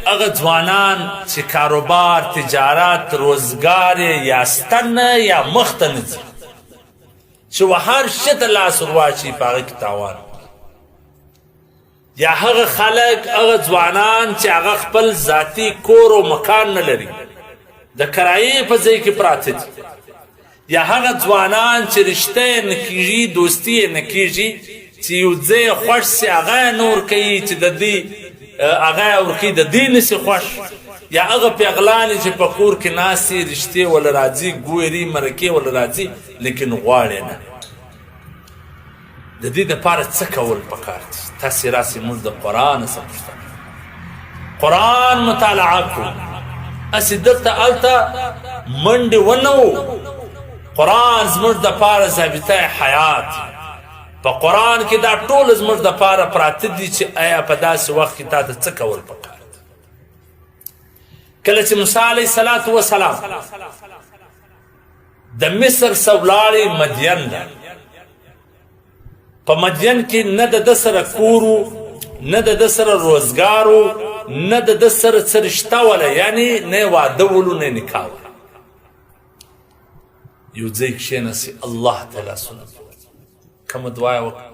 هغه ځوانان چې کاروبار تجارت روزګار یا ستنه یا مخ ته نه ځي چې هر شي ته لاس ورواچي په هغه کې تاوان یا هغه خلک هغه ځوانان چې هغه خپل ذاتي کور او مکان نه لري د کرایې په ځای کې پراته دي یا هغه ځوانان چې رشته یې نه کېږي دوستي یې نه کېږي چې یو ځای خوښ سي هغه نور کوي چې د دې هغه ورکوي د دې نه سي خوښ یا هغه پیغلانې چې په کور کې ناستې رشتې وله راځي ګوري مرکې وله راځي لیکن غواړي نه د دې دپاره څه کول پکار دي تاسې راسې موږ د قرآن څه پوښتنه قرآن مطالعه کړو هسې دلته هلته منډې ونه و قرآن زموږ دپاره ضابطه حیات په قرآن کې دا ټول زموږ دپاره پراته دي چې آیا په داسې وخت کې تا ته څه کول پکار دي کله چې موسی علیه الصلاة وسلام د مصر څه ولاړې مدین ده په مدین کې نه د ده سره کور نه د ده سره روزګار نه د ده سره څه رشته وله یعنې نه یې واده ولو نه یې نکاح وله یو ځای کښېنسي الله ته لاسونه کومه دعا یې وکړه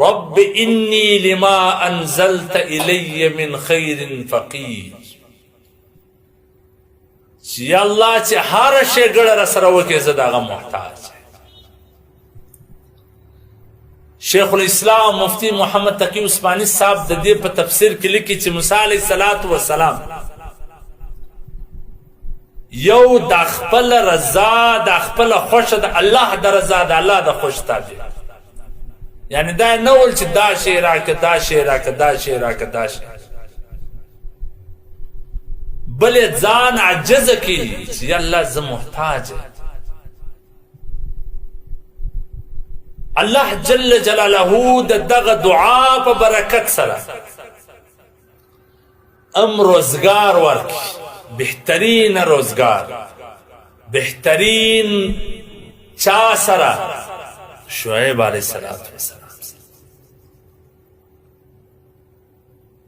رب انی لما انزلت الی من خیر فقیر چې یا الله چې هره ښېګړه را سره وکړې زه د هغه محتاج شیخ الاسلام مفتی محمد تقی عثماني صاحب د دې په تفسیر کې لیکي چې موسی علیه الصلاة وسلام یو د خپل رضا د خپل خوښه د الله د رضا د الله د خوښ تابع یعنی دا نه ول چې دا شی راکړه دا شی راکړه دا شی راکړه دا شی بلې ځان عجزه کړي چې یا الله زه محتاج الله جل جلاله د دغه دعا په برکت سره روزګار ورکړي بهترین روزګار بهترین چا سره شعیب علیه السلام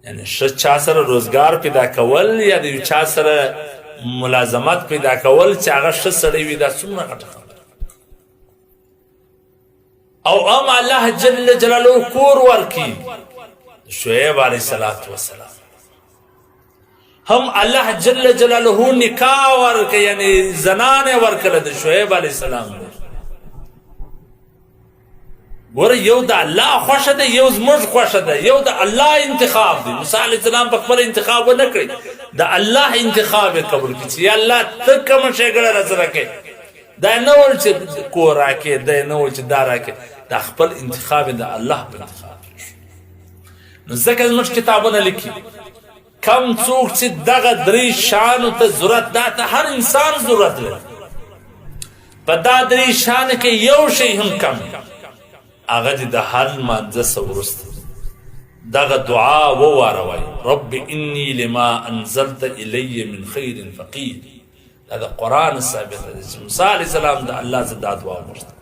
یعنی ښه چا سره روزګار پیدا کول یا د یو چا سره ملازمت پیدا کول چې هغه ښه سړی وي دا څومره غټه خبره او الله جل جلاله کور ورکړي شعیب علیه السلام هم الله جل جلاله نکاح ورکړي یعنی زنانه ورکړه د شعیب علیه السلام ګوره یو د الله خوښه ده یو زموږ خوښه ده یو د الله انتخاب دی موسی علیه السلام په خپل انتخاب ونه کړی د الله انتخاب یې قبول کړي چې یا الله ته کومه ښېګړه را سره کوې دا نه ول چې کور راکړې دا نه ول چې دا راکړې دا خپل انتخاب د الله په انتخاب نو ځکه زموږ کتابونه لیکي کم څوک چې دغه درې شانو ته ضرورت دا ته هر انسان ضرورت لري په دا درې شانو کې یو شی هم کم هغه د هر لمانځه څه وروسته دغه دعا وواروئ رب انی لما انزلت الی من خیر فقیر دا د قرآن ثابته ده چې موسی علیه السلام د الله څخه دا دعا وغوښته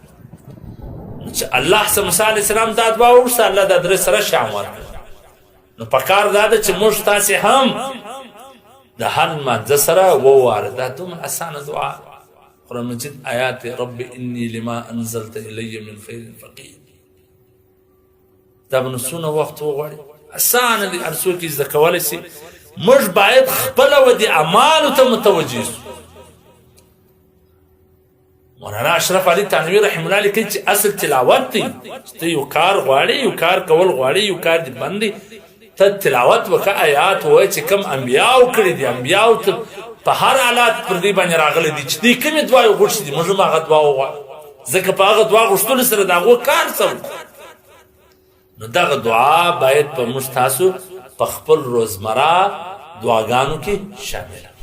چې الله څخه موسی علیه السلام دا دعا وغوښته الله دا درې سره شام ورکړ نو پکار دا ده چې موږ تاسې هم د هر لمانځه سره وواره دا دومره اسانه دعا قرآن مجید آیات رب انی لما انزلت الی من خیر فقیر دا به نو څونه وخت وغواړي اسانه دي هر څوک یې زده کولی شي موږ باید خپله و دې اعمالو ته متوجه شو مولانا اشرف علي تانوي رحم الله لیکي چې اصل تلاوت دی چې ته یو کار غواړې یو کار کول غواړې یو کار دې بند دی ته تلاوت وکړه آیات ووایه چې کوم انبیاو کړي دي انبیاو ته په هر حالات پر دې باندې راغلی دي چې دوی کومې دعا وغوښتې دي موږ هم هغه دعا وغواړو ځکه په هغه دعا غوښتلو سره د هغو کار څه نو دغه دعا باید په موږ تاسو په خپل روزمره دعاګانو کې شامله